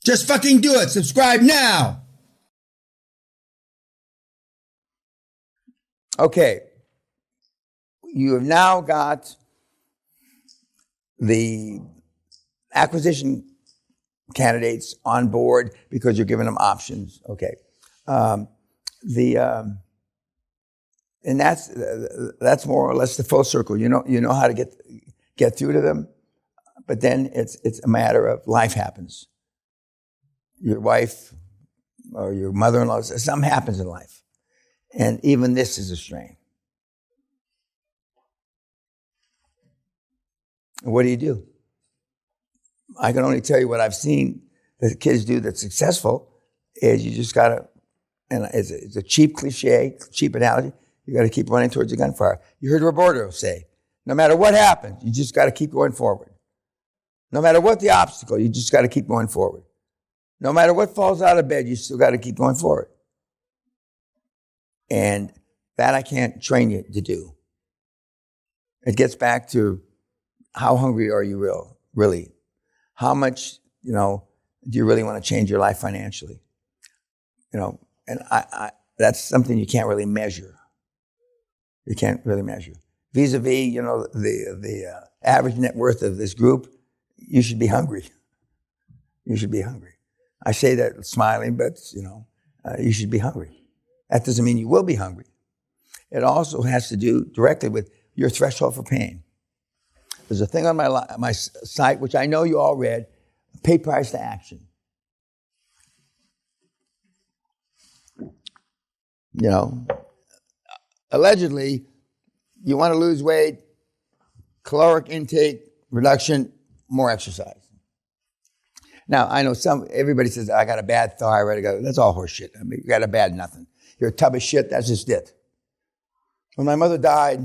Just fucking do it. Subscribe now. Okay. You have now got the acquisition candidates on board because you're giving them options. Okay. And that's more or less the full circle. You know how to get through to them, but then it's a matter of life happens. Your wife or your mother-in-law, something happens in life. And even this is a strain. What do? I can only tell you what I've seen that kids do that's successful is you just got to, and it's a cheap cliche, cheap analogy, you got to keep running towards the gunfire. You heard Roberto say, no matter what happens, you just got to keep going forward. No matter what the obstacle, you just got to keep going forward. No matter what falls out of bed, you still got to keep going forward. And that I can't train you to do. It gets back to how hungry are you really? How much, do you really want to change your life financially? And I that's something you can't really measure. You can't really measure. Vis-a-vis, the average net worth of this group, you should be hungry. You should be hungry. I say that smiling, but, you should be hungry. That doesn't mean you will be hungry. It also has to do directly with your threshold for pain. There's a thing on my site, which I know you all read, Pay Price to Action. Allegedly, you want to lose weight, caloric intake reduction, more exercise. Now, I know everybody says, I got a bad thyroid. That's all horse shit. I mean, you got a bad nothing. You're a tub of shit. That's just it. When my mother died,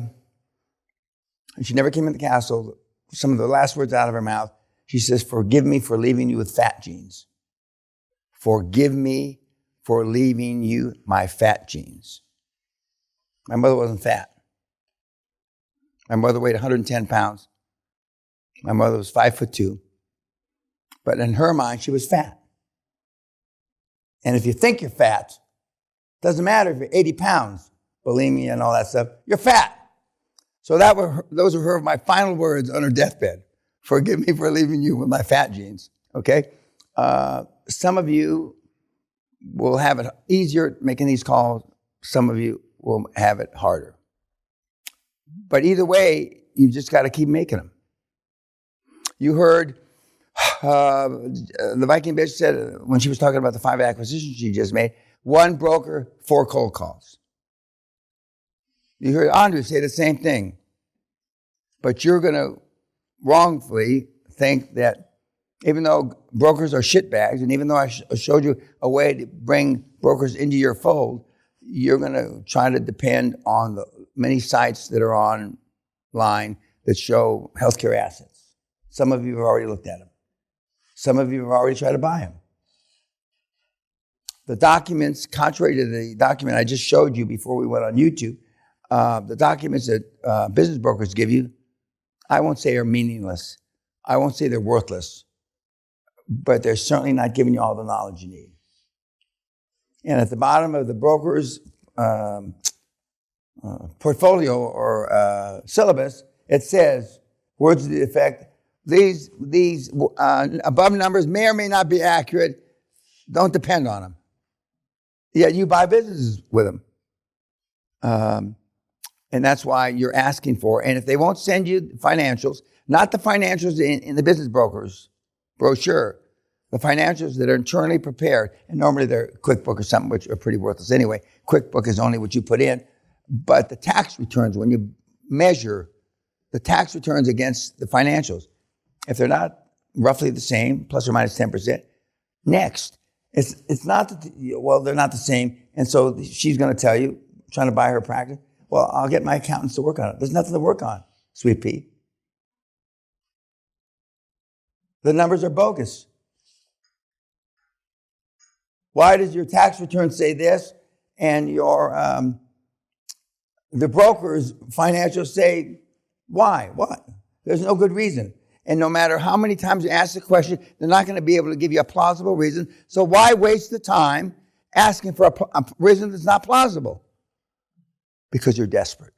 and she never came in the castle, some of the last words out of her mouth, she says, forgive me for leaving you with fat genes. Forgive me for leaving you my fat genes. My mother wasn't fat. My mother weighed 110 pounds. My mother was 5'2". But in her mind, she was fat. And if you think you're fat, doesn't matter if you're 80 pounds, bulimia and all that stuff, you're fat. So those were my final words on her deathbed. Forgive me for leaving you with my fat genes, okay? Some of you will have it easier making these calls. Some of you will have it harder. But either way, you just got to keep making them. You heard the Viking bitch said when she was talking about the 5 acquisitions she just made, 1 broker, 4 cold calls. You heard Andrew say the same thing. But you're going to wrongfully think that even though brokers are shitbags, and even though I showed you a way to bring brokers into your fold, you're going to try to depend on the many sites that are online that show healthcare assets. Some of you have already looked at them. Some of you have already tried to buy them. The documents, contrary to the document I just showed you before we went on YouTube, the documents that business brokers give you, I won't say are meaningless. I won't say they're worthless. But they're certainly not giving you all the knowledge you need. And at the bottom of the broker's portfolio or syllabus, it says, words to the effect, these above numbers may or may not be accurate. Don't depend on them. Yet you buy businesses with them. And that's why you're asking for. And if they won't send you financials, not the financials in the business broker's brochure, the financials that are internally prepared, and normally they're QuickBook or something, which are pretty worthless anyway. QuickBook is only what you put in. But the tax returns, when you measure the tax returns against the financials, if they're not roughly the same, plus or minus 10%, next. It's not that, they're not the same. And so she's going to tell you, trying to buy her practice, well, I'll get my accountants to work on it. There's nothing to work on, sweet pea. The numbers are bogus. Why does your tax return say this and your the broker's financials say why? What? There's no good reason. And no matter how many times you ask the question, they're not going to be able to give you a plausible reason. So why waste the time asking for a reason that's not plausible? Because you're desperate.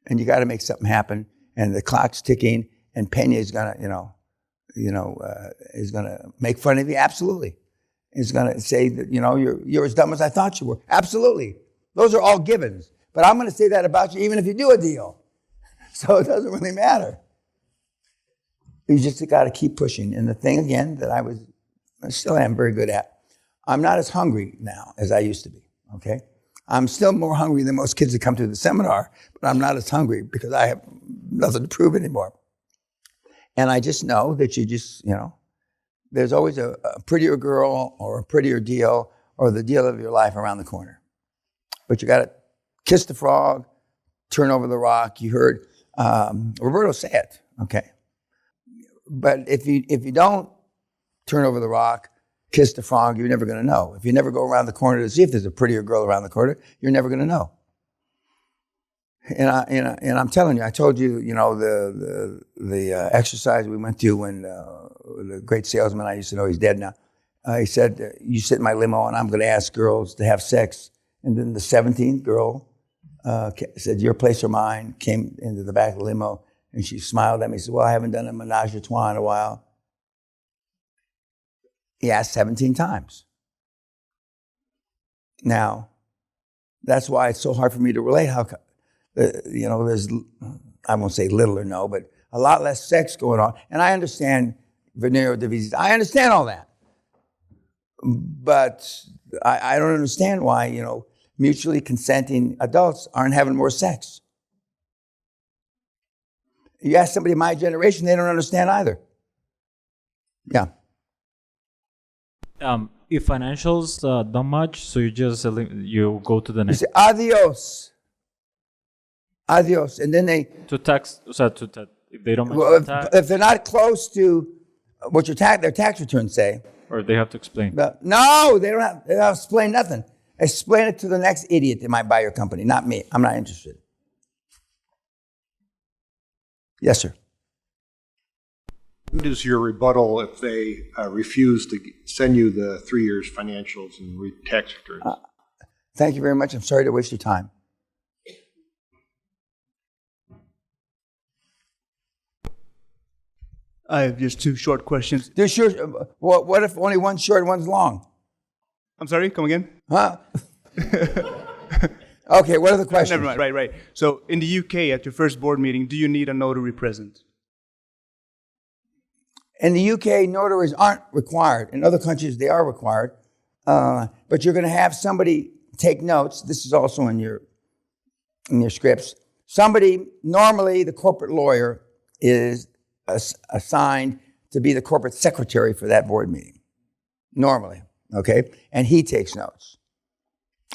And you got to make something happen. And the clock's ticking, and Peña is going to, is going to make fun of you. Absolutely. He's going to say that, you're as dumb as I thought you were. Absolutely. Those are all givens. But I'm going to say that about you even if you do a deal. So it doesn't really matter. You just got to keep pushing. And the thing, again, that I still am very good at, I'm not as hungry now as I used to be, okay? I'm still more hungry than most kids that come to the seminar, but I'm not as hungry because I have nothing to prove anymore. And I just know that there's always a prettier girl or a prettier deal or the deal of your life around the corner. But you got to kiss the frog, turn over the rock. You heard Roberto say it, okay? But if you don't turn over the rock, kiss the frog, you're never going to know. If you never go around the corner to see if there's a prettier girl around the corner, you're never going to know. And I'm telling you, I told you, the exercise we went to when the great salesman I used to know, he's dead now. He said, you sit in my limo and I'm going to ask girls to have sex. And then the 17th girl said, your place or mine, came into the back of the limo. And she smiled at me and said, well, I haven't done a menage a trois in a while. He asked 17 times. Now, that's why it's so hard for me to relate how, there's, I won't say little or no, but a lot less sex going on. And I understand venereal disease. I understand all that. But I don't understand why, mutually consenting adults aren't having more sex. You ask somebody my generation, they don't understand either. Yeah. If financials don't much, so you go to the next. You say, adios. Adios. And then they... if they don't match if they're not close to what their tax returns say. Or they have to explain. No, they don't have to explain nothing. Explain it to the next idiot that might buy your company, not me. I'm not interested. Yes, sir. What is your rebuttal if they refuse to send you the 3 years financials and tax returns? Thank you very much. I'm sorry to waste your time. I have just two short questions. What if only one's short and one's long? I'm sorry, come again? Huh? Okay, what are the questions? Never mind, right. So in the UK, at your first board meeting, do you need a notary present? In the UK, notaries aren't required. In other countries, they are required. But you're going to have somebody take notes. This is also in your scripts. Normally the corporate lawyer is assigned to be the corporate secretary for that board meeting. Normally, okay? And he takes notes.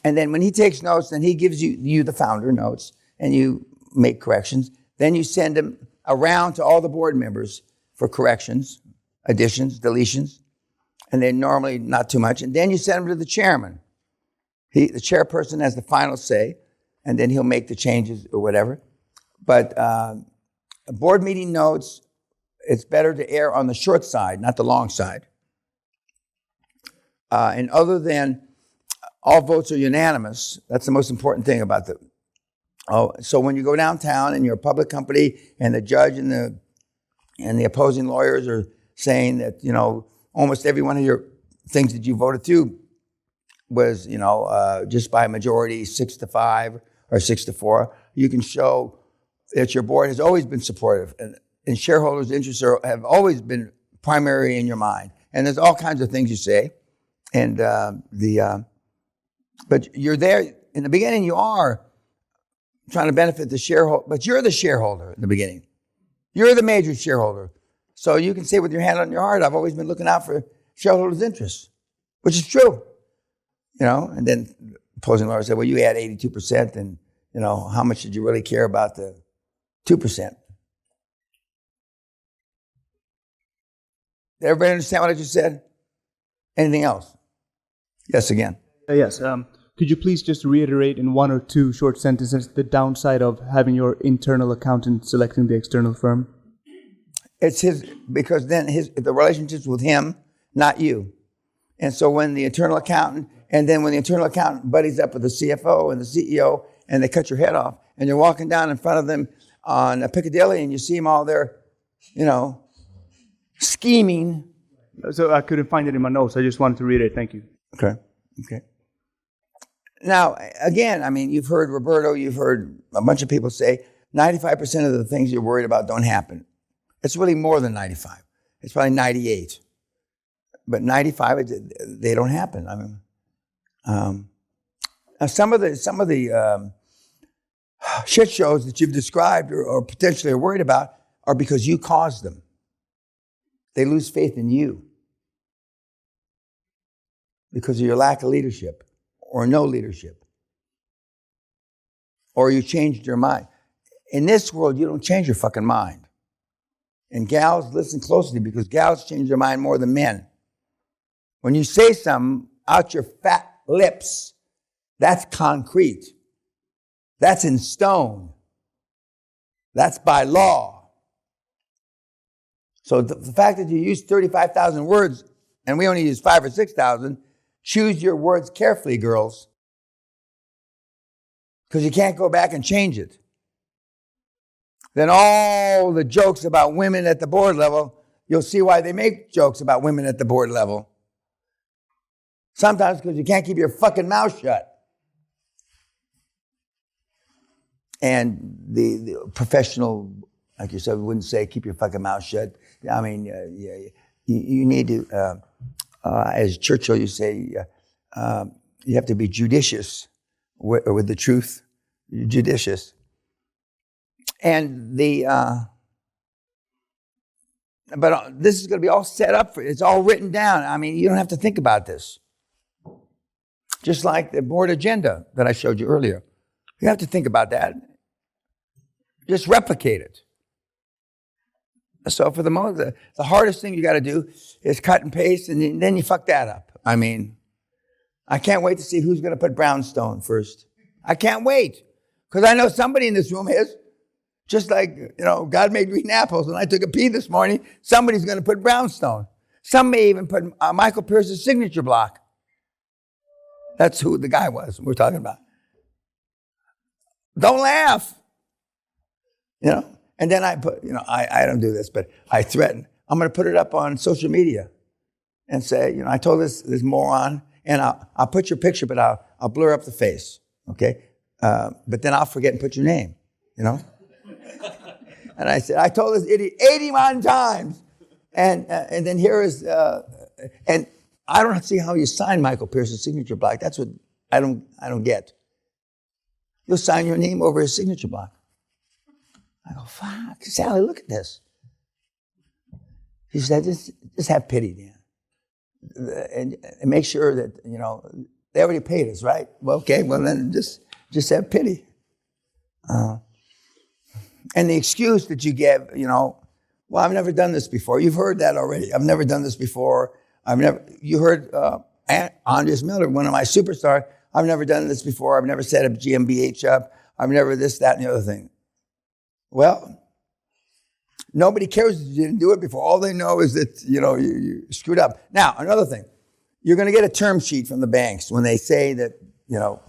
And then when he takes notes, then he gives you the founder notes, and you make corrections. Then you send them around to all the board members for corrections, additions, deletions, and then normally not too much. And then you send them to the chairman. The chairperson has the final say, and then he'll make the changes or whatever. But board meeting notes, it's better to err on the short side, not the long side. And other than all votes are unanimous, that's the most important thing about the... So when you go downtown and you're a public company and the judge and the opposing lawyers are saying that, almost every one of your things that you voted through was, just by a majority, 6-5 or 6-4, you can show that your board has always been supportive and shareholders' interests have always been primary in your mind. And there's all kinds of things you say. And but you're there, in the beginning you are trying to benefit the shareholder, but you're the shareholder in the beginning. You're the major shareholder. So you can say with your hand on your heart, I've always been looking out for shareholders' interests, which is true. And then the opposing lawyer said, well, you had 82%, and, how much did you really care about the 2%? Did everybody understand what I just said? Anything else? Yes, again. Yes. Could you please just reiterate in one or two short sentences the downside of having your internal accountant selecting the external firm? It's his, because then the relationship's with him, not you. And so when the internal accountant buddies up with the CFO and the CEO, and they cut your head off, and you're walking down in front of them on Piccadilly, and you see them all there, scheming. So I couldn't find it in my notes. I just wanted to read it. Thank you. Okay. Now, again, I mean, you've heard Roberto, you've heard a bunch of people say 95% of the things you're worried about don't happen. It's really more than 95. It's probably 98. But 95, they don't happen. I mean, now some of the shit shows that you've described or potentially are worried about are because you caused them. They lose faith in you because of your lack of leadership or no leadership, or you changed your mind. In this world, you don't change your fucking mind. And gals, listen closely, because gals change their mind more than men. When you say something out your fat lips, that's concrete. That's in stone. That's by law. So the fact that you use 35,000 words and we only use 5,000 or 6,000, choose your words carefully, girls, because you can't go back and change it. Then all the jokes about women at the board level, you'll see why they make jokes about women at the board level. Sometimes because you can't keep your fucking mouth shut. And the professional, like yourself, wouldn't say, keep your fucking mouth shut. I mean, you need to, as Churchill used to say, you have to be judicious with the truth. Judicious. And but this is going to be all set up for, it's all written down. I mean, you don't have to think about this. Just like the board agenda that I showed you earlier. You have to think about that. Just replicate it. So for the hardest thing you got to do is cut and paste, and then you fuck that up. I mean, I can't wait to see who's going to put brownstone first. I can't wait, because I know somebody in this room is. Just like, God made green apples, and I took a pee this morning, somebody's going to put brownstone. Some may even put Michael Pierce's signature block. That's who the guy was we're talking about. Don't laugh. And then I put, I don't do this, but I threaten. I'm going to put it up on social media and say, I told this moron, and I'll put your picture, but I'll blur up the face, okay? But then I'll forget and put your name, And I said, I told this idiot 81 times. And then here is, and I don't see how you sign Michael Pierce's signature block. That's what I don't get. You'll sign your name over his signature block. I go, fuck, Sally, look at this. She said, just have pity, Dan. And make sure that, they already paid us, right? Well, okay, well then just have pity. And the excuse that you give, well, I've never done this before. You've heard that already. I've never done this before. You heard Andres Miller, one of my superstars. I've never done this before. I've never set a GmbH up. I've never this, that, and the other thing. Well, nobody cares that you didn't do it before. All they know is that, you screwed up. Now, another thing. You're going to get a term sheet from the banks when they say that,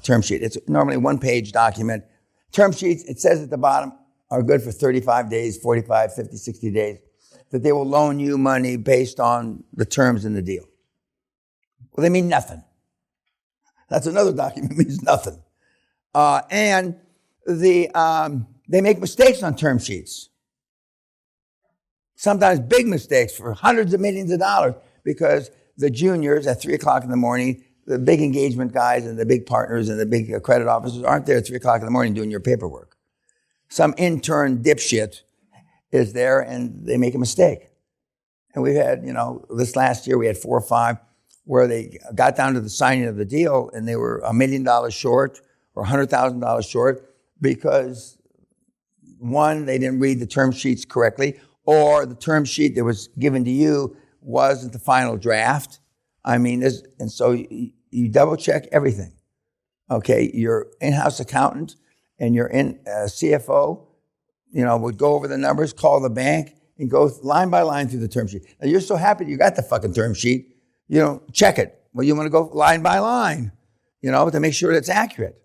term sheet. It's normally a one-page document. Term sheets, it says at the bottom, are good for 35 days, 45, 50, 60 days, that they will loan you money based on the terms in the deal. Well, they mean nothing. That's another document, means nothing. And they make mistakes on term sheets. Sometimes big mistakes for hundreds of millions of dollars, because the juniors at 3 o'clock in the morning, the big engagement guys and the big partners and the big credit officers aren't there at 3 o'clock in the morning doing your paperwork. Some intern dipshit is there and they make a mistake. And we've had, this last year we had 4 or 5 where they got down to the signing of the deal and they were $1 million short or $100,000 short because, one, they didn't read the term sheets correctly, or the term sheet that was given to you wasn't the final draft. I mean, and so you double check everything. Okay, your in-house accountant and your CFO, would go over the numbers, call the bank, and go line by line through the term sheet. Now, you're so happy you got the fucking term sheet, you know, check it. Well, you want to go line by line, you know, to make sure it's accurate.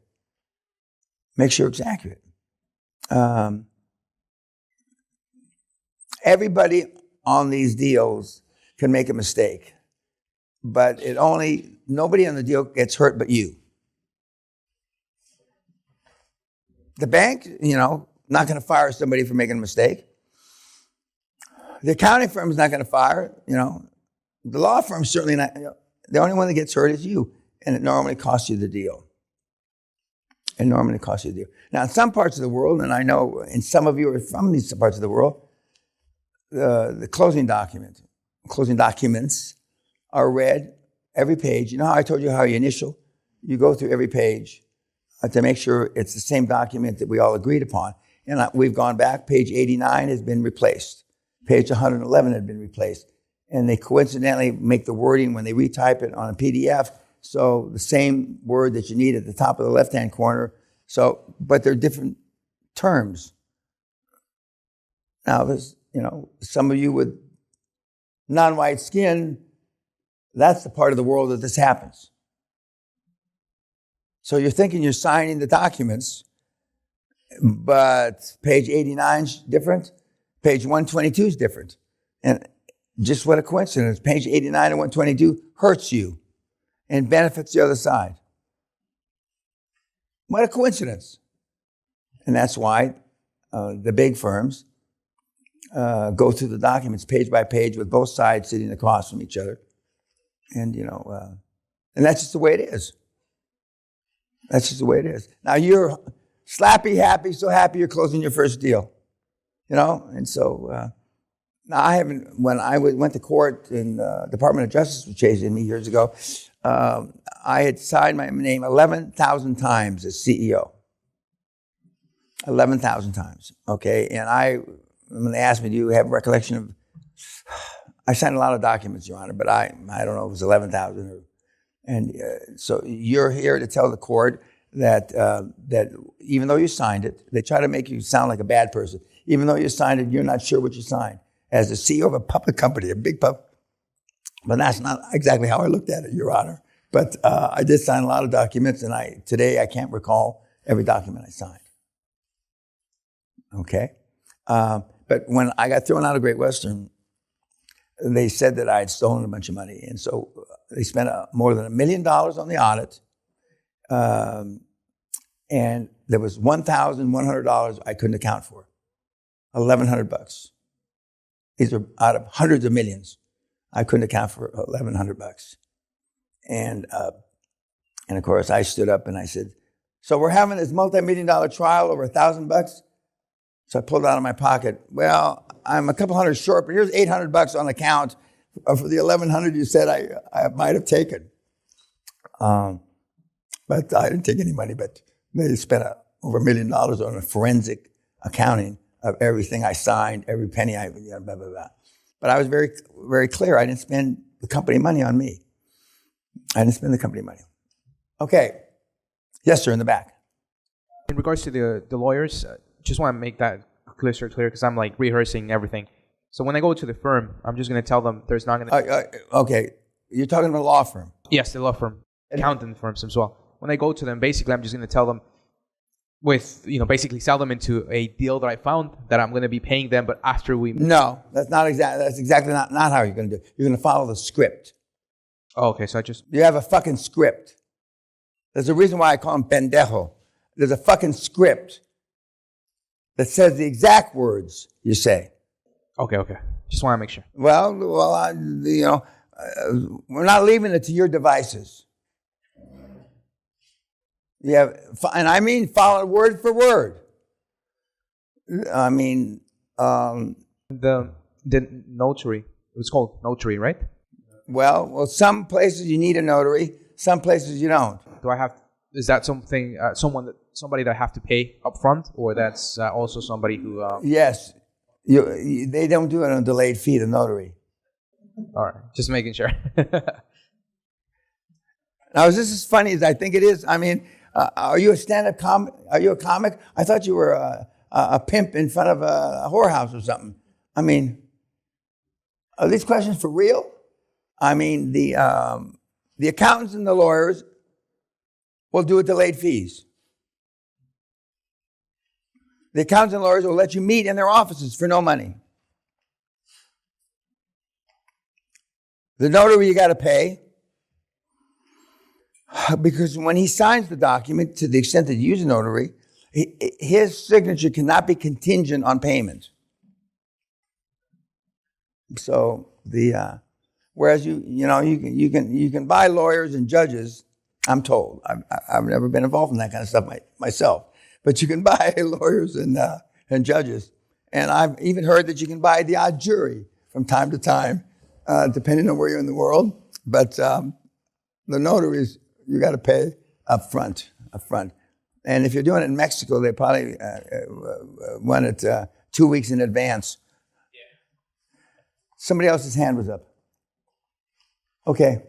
Make sure it's accurate. Everybody on these deals can make a mistake, but nobody on the deal gets hurt but you. The bank, you know, not going to fire somebody for making a mistake. The accounting firm is not going to fire, you know. The law firm certainly not. You know, the only one that gets hurt is you, and it normally costs you the deal. Now, in some parts of the world, and I know and some of you are from these parts of the world, the closing documents are read every page. You know how I told you how you initial? You go through every page to make sure it's the same document that we all agreed upon. And we've gone back. Page 89 has been replaced. Page 111 had been replaced. And they coincidentally make the wording when they retype it on a PDF. So the same word that you need at the top of the left-hand corner. So, but they're different terms. Now, there's, you know, some of you with non-white skin, that's the part of the world that this happens. So you're thinking you're signing the documents, but page 89 is different. Page 122 is different. And just what a coincidence. Page 89 and 122 hurts you and benefits the other side. What a coincidence. And that's why the big firms go through the documents page by page with both sides sitting across from each other. And, you know, and that's just the way it is. That's just the way it is. Now you're slappy happy, so happy you're closing your first deal. You know, and so now I haven't, when I went to court and Department of Justice was chasing me years ago, I had signed my name 11,000 times as CEO. 11,000 times, okay? And when they asked me, do you have recollection of, I signed a lot of documents, Your Honor, but I don't know if it was 11,000 or, and so you're here to tell the court that even though you signed it, they try to make you sound like a bad person. Even though you signed it, you're not sure what you signed. As the CEO of a public company, a big public, but that's not exactly how I looked at it, Your Honor. But I did sign a lot of documents, and today I can't recall every document I signed. Okay? But when I got thrown out of Great Western, they said that I had stolen a bunch of money. And so they spent more than $1 million on the audit. And there was $1,100 I couldn't account for. $1,100. These are out of hundreds of millions. I couldn't account for $1,100. And of course I stood up and I said, so we're having this multi-million-dollar trial over $1,000? So I pulled it out of my pocket. Well, I'm a couple hundred short, but here's $800 on account for the $1,100 you said I might have taken. But I didn't take any money, but they spent over $1 million on a forensic accounting of everything I signed, every penny blah, blah, blah. But I was very, very clear. I didn't spend the company money on me. I didn't spend the company money. Okay. Yes, sir, in the back. In regards to the lawyers, just want to make that clear because I'm like rehearsing everything. So when I go to the firm, I'm just going to tell them there's not going to... Okay. You're talking about a law firm? Yes, the law firm. Accountant firms as well. When I go to them, basically, I'm just going to tell them basically sell them into a deal that I found that I'm going to be paying them, but after we... No, that's exactly not how you're going to do it. You're going to follow the script. Oh, okay, so You have a fucking script. There's a reason why I call him pendejo. There's a fucking script that says the exact words you say. Okay. Just want to make sure. Well, we're not leaving it to your devices. And I mean follow word for word. I mean... The notary, it was called notary, right? Well, some places you need a notary, some places you don't. Is that something, somebody that I have to pay up front, or that's also somebody who... Yes. They don't do it on a delayed fee, the notary. All right, just making sure. Now, is this as funny as I think it is? I mean, are you a stand-up comic? Are you a comic? I thought you were a pimp in front of a whorehouse or something. I mean... Are these questions for real? I mean, the accountants and the lawyers will do it to late fees. The accountants and lawyers will let you meet in their offices for no money. The notary you got to pay, because when he signs the document, to the extent that you use a notary, his signature cannot be contingent on payment. So whereas you can buy lawyers and judges. I'm told. I've never been involved in that kind of stuff myself, but you can buy lawyers and judges, and I've even heard that you can buy the odd jury from time to time, depending on where you're in the world. But the notaries, you got to pay up front. And if you're doing it in Mexico, they probably want it 2 weeks in advance. Yeah. Somebody else's hand was up. Okay.